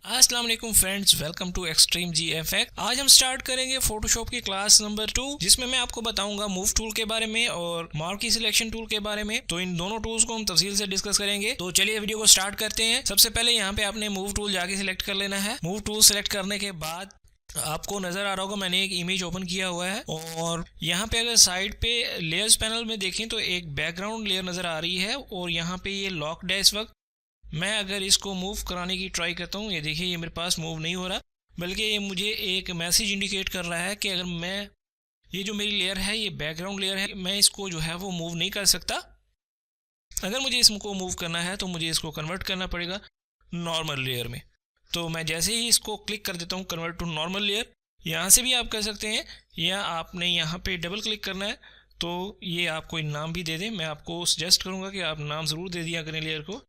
अस्सलाम वालेकुम friends, welcome to extreme GFX। आज हम स्टार्ट करेंगे फोटोशॉप की क्लास नंबर 2, जिसमें मैं आपको बताऊंगा मूव टूल के बारे में और मार्की सिलेक्शन टूल के बारे में। तो इन दोनों टूल्स को हम तफसील से डिस्कस करेंगे। तो चलिए वीडियो को स्टार्ट करते हैं। सबसे पहले यहाँ पे आपने मूव टूल जाके सिलेक्ट कर लेना है। मूव टूल सिलेक्ट करने के बाद आपको नजर आ रहा होगा मैंने एक इमेज ओपन किया हुआ है, और यहाँ पे अगर साइड पे लेयर्स पैनल में देखें तो एक बैकग्राउंड लेयर नजर आ रही है, और यहाँ पे ये लॉक्ड है इस वक्त। मैं अगर इसको मूव कराने की ट्राई करता हूँ, ये देखिए ये मेरे पास मूव नहीं हो रहा, बल्कि ये मुझे एक मैसेज इंडिकेट कर रहा है कि अगर मैं ये जो मेरी लेयर है, ये बैकग्राउंड लेयर है, मैं इसको जो है वो मूव नहीं कर सकता। अगर मुझे इसको मूव करना है तो मुझे इसको कन्वर्ट करना पड़ेगा नॉर्मल लेयर में। तो मैं जैसे ही इसको क्लिक कर देता हूँ कन्वर्ट टू नॉर्मल लेयर, यहाँ से भी आप कर सकते हैं, या आपने यहाँ पे डबल क्लिक करना है तो ये आपको नाम भी दे दें। मैं आपको सजेस्ट करूँगा कि आप नाम ज़रूर दे दिया करें लेयर को।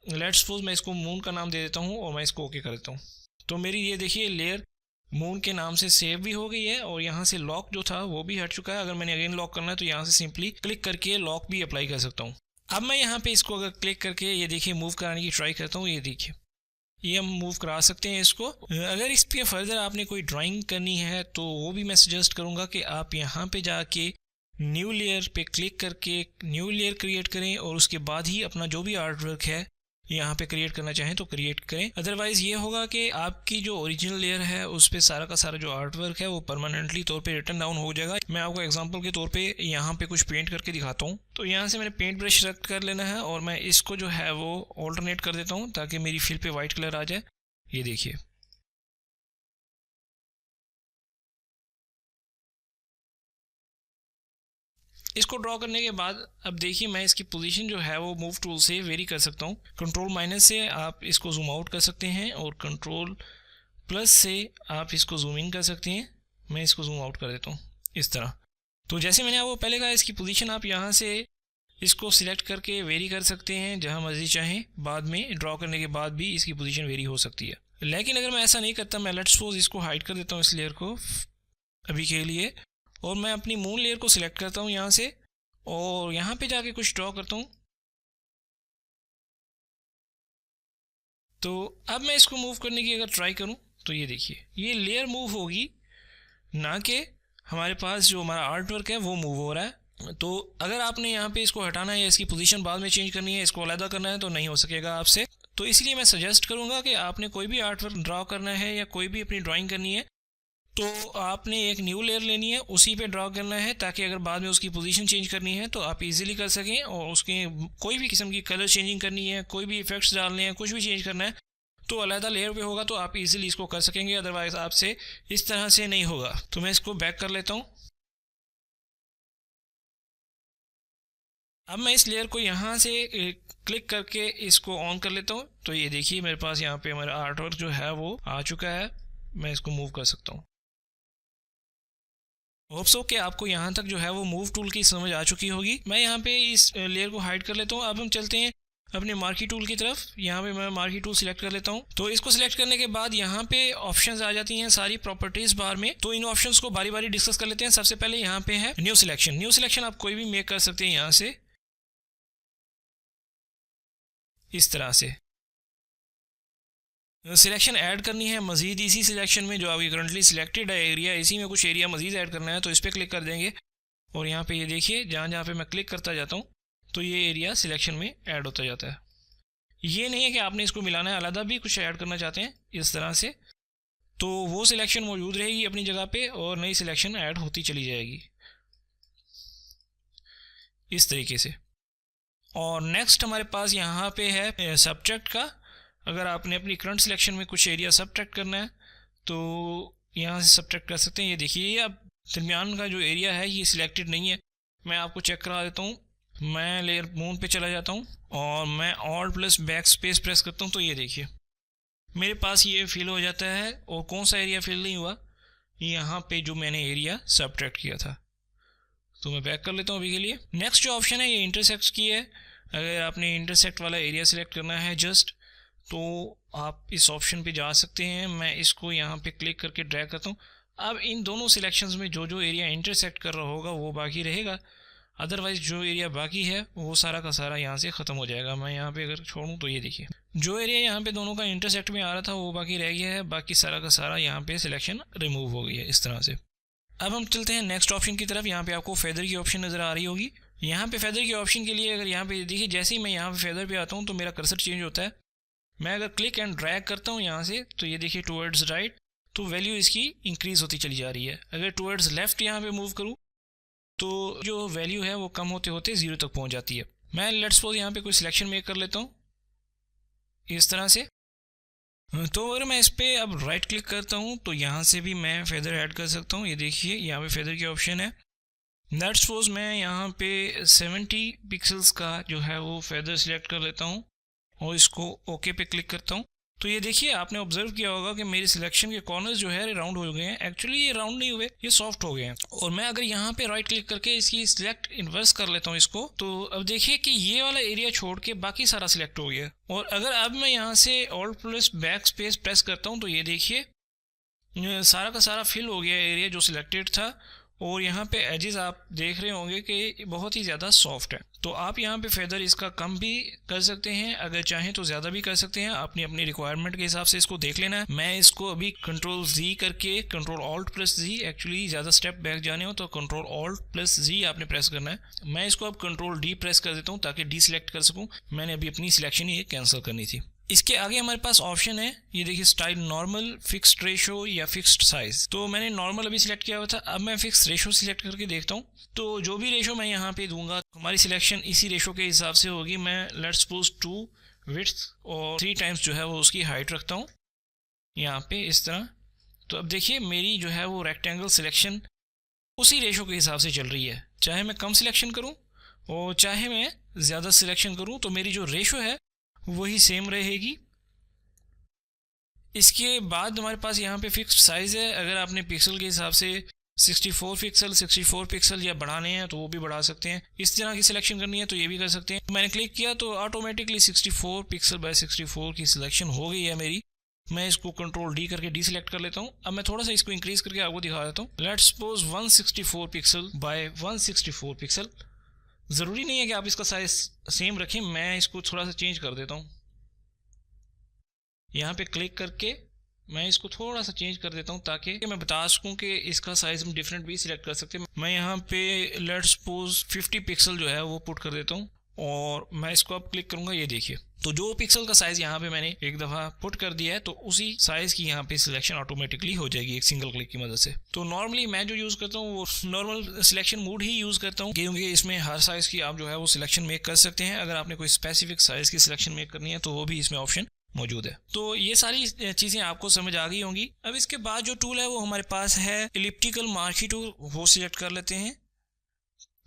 लेट्स सपोज मैं इसको मून का नाम दे देता हूँ और मैं इसको ओके कर देता हूँ। तो मेरी ये देखिए लेयर मून के नाम से सेव भी हो गई है, और यहाँ से लॉक जो था वो भी हट चुका है। अगर मैंने अगेन लॉक करना है तो यहाँ से सिंपली क्लिक करके लॉक भी अप्लाई कर सकता हूँ। अब मैं यहाँ पे इसको अगर क्लिक करके ये देखिए मूव कराने की ट्राई करता हूँ, ये देखिए ये हम मूव करा सकते हैं इसको। अगर इस पर फर्दर आपने कोई ड्राइंग करनी है तो वो भी मैं सजेस्ट करूँगा कि आप यहाँ पे जाके न्यू लेयर पे क्लिक करके न्यू लेयर क्रिएट करें, और उसके बाद ही अपना जो भी आर्ट वर्क है यहाँ पे क्रिएट करना चाहें तो क्रिएट करें। अदरवाइज ये होगा कि आपकी जो ओरिजिनल लेयर है उस पे सारा का सारा जो आर्ट वर्क है वो परमानेंटली तौर पे रिटर्न डाउन हो जाएगा। मैं आपको एग्जांपल के तौर पे यहाँ पे कुछ पेंट करके दिखाता हूँ। तो यहाँ से मैंने पेंट ब्रश सेलेक्ट कर लेना है, और मैं इसको जो है वो ऑल्टरनेट कर देता हूँ ताकि मेरी फिल पे वाइट कलर आ जाए। ये देखिए इसको ड्रॉ करने के बाद अब देखिए मैं इसकी पोजीशन जो है वो मूव टूल से वेरी कर सकता हूँ। कंट्रोल माइनस से आप इसको जूम आउट कर सकते हैं, और कंट्रोल प्लस से आप इसको जूम इन कर सकते हैं। मैं इसको जूम आउट कर देता हूँ इस तरह। तो जैसे मैंने आपको पहले कहा, इसकी पोजीशन आप यहाँ से इसको सिलेक्ट करके वेरी कर सकते हैं जहाँ मर्जी चाहें। बाद में ड्रॉ करने के बाद भी इसकी पोजीशन वेरी हो सकती है। लेकिन अगर मैं ऐसा नहीं करता, मैं लेट्स सपोज इसको हाइड कर देता हूँ इस लेयर को अभी के लिए, और मैं अपनी मून लेयर को सिलेक्ट करता हूँ यहाँ से, और यहाँ पे जाके कुछ ड्रॉ करता हूँ। तो अब मैं इसको मूव करने की अगर ट्राई करूँ तो ये देखिए ये लेयर मूव होगी, ना कि हमारे पास जो हमारा आर्ट वर्क है वो मूव हो रहा है। तो अगर आपने यहाँ पे इसको हटाना है या इसकी पोजीशन बाद में चेंज करनी है, इसको अलग करना है, तो नहीं हो सकेगा आपसे। तो इसलिए मैं सजेस्ट करूँगा कि आपने कोई भी आर्ट वर्क ड्रॉ करना है या कोई भी अपनी ड्राइंग करनी है तो आपने एक न्यू लेयर लेनी है, उसी पे ड्रॉ करना है, ताकि अगर बाद में उसकी पोजीशन चेंज करनी है तो आप इजीली कर सकें। और उसके कोई भी किस्म की कलर चेंजिंग करनी है, कोई भी इफेक्ट्स डालने हैं, कुछ भी चेंज करना है तो अलग लेयर पे होगा, तो आप इजीली इसको कर सकेंगे। अदरवाइज आपसे इस तरह से नहीं होगा। तो मैं इसको बैक कर लेता हूँ। अब मैं इस लेयर को यहाँ से क्लिक करके इसको ऑन कर लेता हूँ। तो ये देखिए मेरे पास यहाँ पे हमारा आर्ट वर्क जो है वो आ चुका है। मैं इसको मूव कर सकता हूँ। होप सो कि आपको यहाँ तक जो है वो मूव टूल की समझ आ चुकी होगी। मैं यहाँ पे इस लेयर को हाइड कर लेता हूँ। अब हम चलते हैं अपने मार्की टूल की तरफ। यहाँ पे मैं मार्की टूल सिलेक्ट कर लेता हूँ। तो इसको सिलेक्ट करने के बाद यहाँ पे ऑप्शंस आ जाती हैं सारी प्रॉपर्टीज बार में। तो इन ऑप्शंस को बारी बारी डिस्कस कर लेते हैं। सबसे पहले यहाँ पे है न्यू सिलेक्शन। न्यू सिलेक्शन आप कोई भी मेक कर सकते हैं यहाँ से इस तरह से। सिलेक्शन ऐड करनी है मज़ीद इसी सिलेक्शन में जो आपकी करंटली सिलेक्टेड है एरिया, इसी में कुछ एरिया मज़ीद ऐड करना है, तो इस पर क्लिक कर देंगे। और यहाँ पे ये देखिए जहाँ जहाँ पे मैं क्लिक करता जाता हूँ तो ये एरिया सिलेक्शन में ऐड होता जाता है। ये नहीं है कि आपने इसको मिलाना है, अलग भी कुछ ऐड करना चाहते हैं इस तरह से तो वो सिलेक्शन मौजूद रहेगी अपनी जगह पे, और नई सिलेक्शन ऐड होती चली जाएगी इस तरीके से। और नेक्स्ट हमारे पास यहाँ पे है सब्ट्रैक्ट का। अगर आपने अपनी करंट सिलेक्शन में कुछ एरिया सब्ट्रैक्ट करना है तो यहाँ से सब्ट्रैक्ट कर सकते हैं। ये देखिए ये अब दरमियान का जो एरिया है ये सिलेक्टेड नहीं है। मैं आपको चेक करा देता हूँ। मैं लेयर मून पे चला जाता हूँ और मैं alt plus back space press करता हूँ, तो ये देखिए मेरे पास ये फिल हो जाता है। और कौन सा एरिया फिल नहीं हुआ, यहाँ पे जो मैंने एरिया सब्ट्रैक्ट किया था। तो मैं बैक कर लेता हूँ अभी के लिए। नेक्स्ट जो ऑप्शन है ये इंटरसेक्ट की है। अगर आपने इंटरसेक्ट वाला एरिया सिलेक्ट करना है जस्ट, तो आप इस ऑप्शन पे जा सकते हैं। मैं इसको यहाँ पे क्लिक करके ड्रैग करता हूँ अब इन दोनों सिलेक्शंस में जो जो एरिया इंटरसेक्ट कर रहा होगा वो बाकी रहेगा, अदरवाइज जो एरिया बाकी है वो सारा का सारा यहाँ से ख़त्म हो जाएगा। मैं यहाँ पे अगर छोड़ूँ तो ये देखिए जो एरिया यहाँ पे दोनों का इंटरसेक्ट में आ रहा था वो बाकी रह गया है, बाकी सारा का सारा यहाँ पे सिलेक्शन रिमूव हो गई है इस तरह से। अब हम चलते हैं नेक्स्ट ऑप्शन की तरफ। यहाँ पे आपको फेदर की ऑप्शन नज़र आ रही होगी। यहाँ पे फेदर के ऑप्शन के लिए अगर यहाँ पे देखिए जैसे ही मैं यहाँ पे फेदर पे आता हूँ तो मेरा कर्सर चेंज होता है। मैं अगर क्लिक एंड ड्रैग करता हूँ यहाँ से तो ये देखिए टुवर्ड्स राइट, तो वैल्यू इसकी इंक्रीज़ होती चली जा रही है। अगर टुवर्ड्स लेफ्ट यहाँ पे मूव करूँ तो जो वैल्यू है वो कम होते होते 0 तक पहुँच जाती है। मैं लेट्स सपोज यहाँ पे कोई सिलेक्शन मेक कर लेता हूँ इस तरह से। तो अगर मैं इस पर अब राइट क्लिक करता हूँ तो यहाँ से भी मैं फेदर ऐड कर सकता हूँ। ये देखिए यहाँ पे फेदर की ऑप्शन है। लेट्स सपोज मैं यहाँ पे 70 पिक्सल्स का जो है वो फेदर सिलेक्ट कर लेता हूँ और इसको ओके पे क्लिक करता हूँ। तो ये देखिए आपने ऑब्जर्व किया होगा कि मेरी सिलेक्शन के कॉर्नर्स जो है राउंड हो गए हैं। एक्चुअली ये राउंड नहीं हुए, ये सॉफ्ट हो गए हैं। और मैं अगर यहाँ पे राइट क्लिक करके इसकी सिलेक्ट इन्वर्स कर लेता हूँ इसको, तो अब देखिए कि ये वाला एरिया छोड़ के बाकी सारा सिलेक्ट हो गया। और अगर अब मैं यहाँ से alt plus back space press करता हूँ तो ये देखिए सारा का सारा फिल हो गया एरिया जो सिलेक्टेड था। और यहाँ पे एजेस आप देख रहे होंगे कि बहुत ही ज़्यादा सॉफ्ट है। तो आप यहाँ पे फेदर इसका कम भी कर सकते हैं, अगर चाहें तो ज़्यादा भी कर सकते हैं। आपने अपनी रिक्वायरमेंट के हिसाब से इसको देख लेना है। मैं इसको अभी कंट्रोल Z करके control alt plus Z, actually ज़्यादा स्टेप बैक जाने हो तो कंट्रोल ऑल्ट प्लस Z आपने प्रेस करना है। मैं इसको अब कंट्रोल D प्रेस कर देता हूँ ताकि डी सिलेक्ट कर सकूँ। मैंने अभी अपनी सिलेक्शन ये कैंसिल करनी थी। इसके आगे हमारे पास ऑप्शन है, ये देखिए स्टाइल नॉर्मल, फिक्स्ड रेशो या फिक्स्ड साइज। तो मैंने नॉर्मल अभी सिलेक्ट किया हुआ था, अब मैं फिक्स्ड रेशो सिलेक्ट करके देखता हूँ। तो जो भी रेशो मैं यहाँ पे दूंगा हमारी सिलेक्शन इसी रेशो के हिसाब से होगी। मैं लेट्स सपोज 2 विड्थ और 3 टाइम्स जो है वो उसकी हाइट रखता हूँ यहाँ पे इस तरह। तो अब देखिए मेरी जो है वो रेक्टेंगल सिलेक्शन उसी रेशो के हिसाब से चल रही है। चाहे मैं कम सिलेक्शन करूँ और चाहे मैं ज़्यादा सिलेक्शन करूँ तो मेरी जो रेशो है वही सेम रहेगी। इसके बाद हमारे पास यहाँ पे फिक्स्ड साइज़ है। अगर आपने पिक्सल के हिसाब से 64 पिक्सल या बढ़ाने हैं तो वो भी बढ़ा सकते हैं। इस तरह की सिलेक्शन करनी है तो ये भी कर सकते हैं। मैंने क्लिक किया तो ऑटोमेटिकली 64 पिक्सल बाय 64 की सिलेक्शन हो गई है मेरी। मैं इसको कंट्रोल D करके डीसिलेक्ट कर लेता हूँ। अब मैं थोड़ा सा इसको इंक्रीज करके आपको दिखा देता हूँ। Let's suppose 164 pixel by 164 pixel. ज़रूरी नहीं है कि आप इसका साइज सेम रखें, मैं इसको थोड़ा सा चेंज कर देता हूँ। यहाँ पे क्लिक करके मैं इसको थोड़ा सा चेंज कर देता हूँ ताकि मैं बता सकूँ कि इसका साइज हम डिफरेंट भी सिलेक्ट कर सकते हैं। मैं यहाँ पे लेट्स सपोज 50 पिक्सल जो है वो पुट कर देता हूँ और मैं इसको अब क्लिक करूँगा। ये देखिए तो जो पिक्सल का साइज यहाँ पे मैंने एक दफ़ा पुट कर दिया है तो उसी साइज की यहाँ पे सिलेक्शन ऑटोमेटिकली हो जाएगी एक सिंगल क्लिक की मदद से। तो नॉर्मली मैं जो यूज़ करता हूँ वो नॉर्मल सिलेक्शन मोड ही यूज़ करता हूँ क्योंकि इसमें हर साइज़ की आप जो है वो सिलेक्शन मेक कर सकते हैं। अगर आपने कोई स्पेसिफिक साइज़ की सिलेक्शन मेक करनी है तो वो भी इसमें ऑप्शन मौजूद है। तो ये सारी चीज़ें आपको समझ आ गई होंगी। अब इसके बाद जो टूल है वो हमारे पास है एलिप्टिकल मार्की टूल, वो सिलेक्ट कर लेते हैं।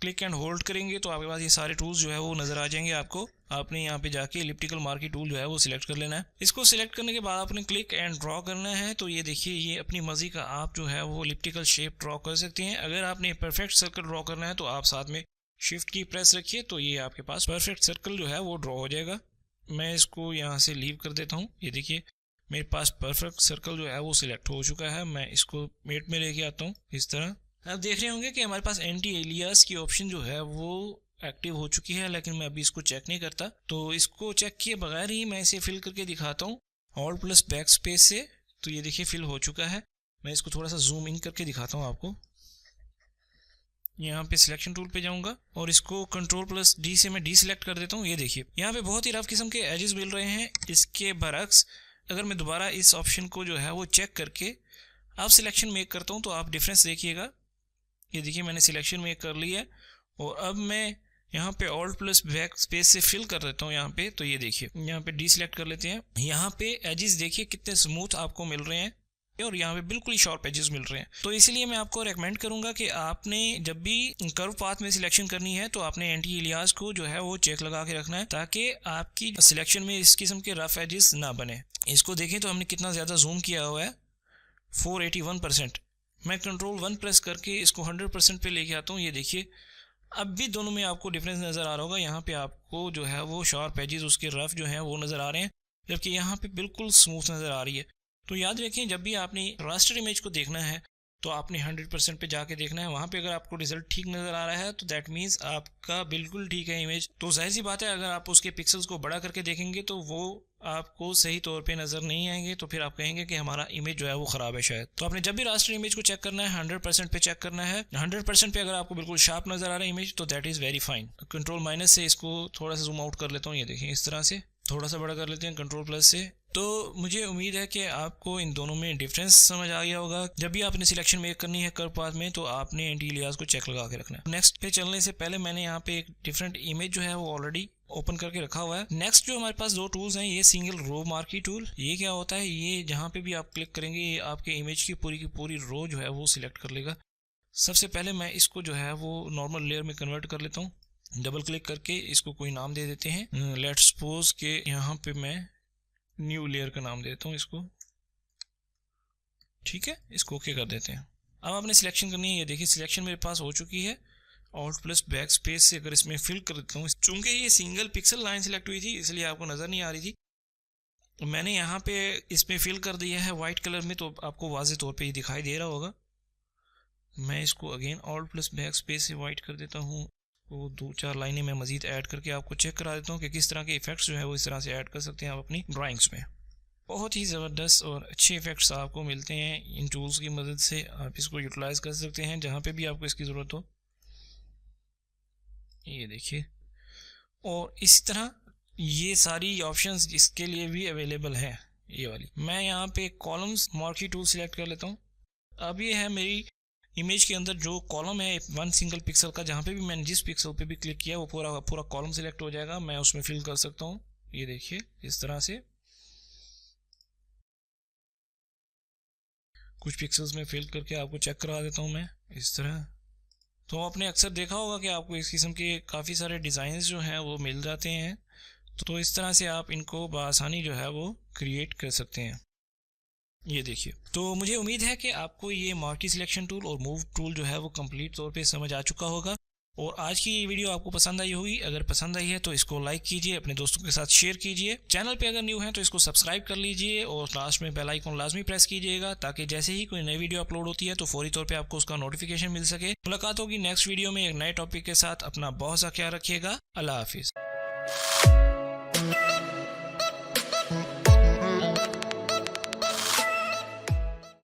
क्लिक एंड होल्ड करेंगे तो आपके पास ये सारे टूल्स जो है वो नज़र आ जाएंगे आपको। आपने यहाँ पे जाके एलिप्टिकल मार्की टूल जो है वो सिलेक्ट कर लेना है। इसको सिलेक्ट करने के बाद आपने क्लिक एंड ड्रॉ करना है। तो ये देखिए ये अपनी मर्जी का आप जो है वो एलिप्टिकल शेप ड्रॉ कर सकते हैं। अगर आपने परफेक्ट सर्कल ड्रॉ करना है तो आप साथ में शिफ्ट की प्रेस रखिए तो ये आपके पास परफेक्ट सर्कल जो है वो ड्रॉ हो जाएगा। मैं इसको यहाँ से लीव कर देता हूँ। ये देखिए मेरे पास परफेक्ट सर्कल जो है वो सिलेक्ट हो चुका है। मैं इसको मेट में लेके आता हूँ इस तरह। आप देख रहे होंगे कि हमारे पास एंटी एलियास की ऑप्शन जो है वो एक्टिव हो चुकी है, लेकिन मैं अभी इसको चेक नहीं करता। तो इसको चेक किए बगैर ही मैं इसे फिल करके दिखाता हूँ ऑल्ट प्लस बैक स्पेस से। तो ये देखिए फिल हो चुका है। मैं इसको थोड़ा सा जूम इन करके दिखाता हूँ आपको। यहाँ पे सिलेक्शन टूल पे जाऊँगा और इसको कंट्रोल प्लस D से मैं डीसिलेक्ट कर देता हूँ। ये देखिए यहाँ पे बहुत ही रफ किस्म के एजेस मिल रहे हैं। इसके बरक्स अगर मैं दोबारा इस ऑप्शन को जो है वो चेक करके आप सिलेक्शन मेक करता हूँ तो आप डिफरेंस देखिएगा। ये देखिए मैंने सिलेक्शन मेक कर ली है और अब मैं यहाँ पे ऑल्ट प्लस बैक स्पेस से फिल कर देता हूँ यहाँ पे। तो ये देखिए यहाँ पे डीसिलेक्ट कर लेते हैं। यहाँ पे एजेस देखिए कितने स्मूथ आपको मिल रहे हैं और यहाँ पे बिल्कुल ही शार्प एजेस मिल रहे हैं। तो इसलिए मैं आपको रेकमेंड करूँगा कि आपने जब भी कर्व पाथ में सिलेक्शन करनी है तो आपने एंटी एलियास को जो है वो चेक लगा के रखना है ताकि आपकी सिलेक्शन में इस किस्म के रफ एजेस ना बने। इसको देखें तो हमने कितना ज़्यादा जूम किया हुआ है, 481%। मैं कंट्रोल 1 प्रेस करके इसको 100% पे लेके आता हूँ। ये देखिए अब भी दोनों में आपको डिफरेंस नज़र आ रहा होगा। यहाँ पे आपको जो है वो शार्प एजेस उसके रफ जो हैं वो नज़र आ रहे हैं, जबकि यहाँ पे बिल्कुल स्मूथ नज़र आ रही है। तो याद रखें जब भी आपने रास्टर इमेज को देखना है तो आपने 100% पे जाके देखना है। वहाँ पे अगर आपको रिजल्ट ठीक नज़र आ रहा है तो दैट मीन्स आपका बिल्कुल ठीक है इमेज। तो जाहिर सी बात है अगर आप उसके पिक्सल्स को बड़ा करके देखेंगे तो वो आपको सही तौर पे नज़र नहीं आएंगे, तो फिर आप कहेंगे कि हमारा इमेज जो है वो ख़राब है शायद। तो आपने जब भी रास्टर इमेज को चेक करना है 100% पे चेक करना है। 100% पे अगर आपको बिल्कुल शार्प नज़र आ रहा है इमेज तो that is very fine. Control minus से इसको थोड़ा सा जूम आउट कर लेता हूँ, ये देखिए इस तरह से थोड़ा सा बड़ा कर लेते हैं कंट्रोल प्लस से। तो मुझे उम्मीद है कि आपको इन दोनों में डिफरेंस समझ आ गया होगा। जब भी आपने सिलेक्शन मेक करनी है कर्व पाथ में तो आपने एंटी एलियास को चेक लगा के रखना है। नेक्स्ट पे चलने से पहले मैंने यहाँ पे एक डिफरेंट इमेज जो है वो ऑलरेडी ओपन करके रखा हुआ है। नेक्स्ट जो हमारे पास दो टूल्स हैं, ये सिंगल रो मार्की टूल। ये क्या होता है, ये जहाँ पे भी आप क्लिक करेंगे ये आपके इमेज की पूरी रो जो है वो सिलेक्ट कर लेगा। सबसे पहले मैं इसको जो है वो नॉर्मल लेयर में कन्वर्ट कर लेता हूँ। डबल क्लिक करके इसको कोई नाम दे देते हैं। लेट्स सपोज के यहाँ पे मैं न्यू लेयर का नाम देता हूँ इसको, ठीक है, इसको ओके कर देते हैं। अब आपने सिलेक्शन करनी है। ये देखिए सिलेक्शन मेरे पास हो चुकी है। ऑल्ट प्लस बैक स्पेस से अगर इसमें फिल कर देता हूँ, चूंकि ये सिंगल पिक्सल लाइन सिलेक्ट हुई थी इसलिए आपको नज़र नहीं आ रही थी। मैंने यहाँ पे इसमें फिल कर दिया है वाइट कलर में, तो आपको वाज़े तौर पे ही दिखाई दे रहा होगा। मैं इसको again alt plus back space से वाइट कर देता हूँ। वो 2-4 लाइनें मैं मज़ीद ऐड करके आपको चेक करा देता हूँ कि किस तरह के इफ़ेक्ट्स जो है वो इस तरह से ऐड कर सकते हैं आप अपनी ड्राइंग्स में। बहुत ही ज़बरदस्त और अच्छे इफ़ेक्ट्स आपको मिलते हैं इन टूल्स की मदद से। आप इसको यूटिलाइज़ कर सकते हैं जहाँ पे भी आपको इसकी ज़रूरत हो। ये देखिए, और इसी तरह ये सारी ऑप्शंस इसके लिए भी अवेलेबल है। ये वाली मैं यहाँ पे कॉलम्स मार्की टूल सिलेक्ट कर लेता हूँ। अब ये है मेरी इमेज के अंदर जो कॉलम है वन सिंगल पिक्सल का, जहाँ पे भी मैंने जिस पिक्सल पे भी क्लिक किया वो पूरा कॉलम सिलेक्ट हो जाएगा। मैं उसमें फिल कर सकता हूँ, ये देखिए इस तरह से कुछ पिक्सल्स में फिल करके आपको चेक करा देता हूँ मैं इस तरह। तो आपने अक्सर देखा होगा कि आपको इस किस्म के काफ़ी सारे डिज़ाइंस जो हैं वो मिल जाते हैं। तो इस तरह से आप इनको बआसानी जो है वो क्रिएट कर सकते हैं। ये देखिए, तो मुझे उम्मीद है कि आपको ये मार्की सिलेक्शन टूल और मूव टूल जो है वो कंप्लीट तौर पे समझ आ चुका होगा और आज की ये वीडियो आपको पसंद आई होगी। अगर पसंद आई है तो इसको लाइक कीजिए, अपने दोस्तों के साथ शेयर कीजिए। चैनल पे अगर न्यू है तो इसको सब्सक्राइब कर लीजिए और लास्ट में बेल आइकन लाजमी प्रेस कीजिएगा ताकि जैसे ही कोई नई वीडियो अपलोड होती है तो फौरी तौर पे आपको उसका नोटिफिकेशन मिल सके। मुलाकात होगी नेक्स्ट वीडियो में एक नए टॉपिक के साथ। अपना बहुत सा ख्याल रखिएगा। अल्लाह हाफिज़।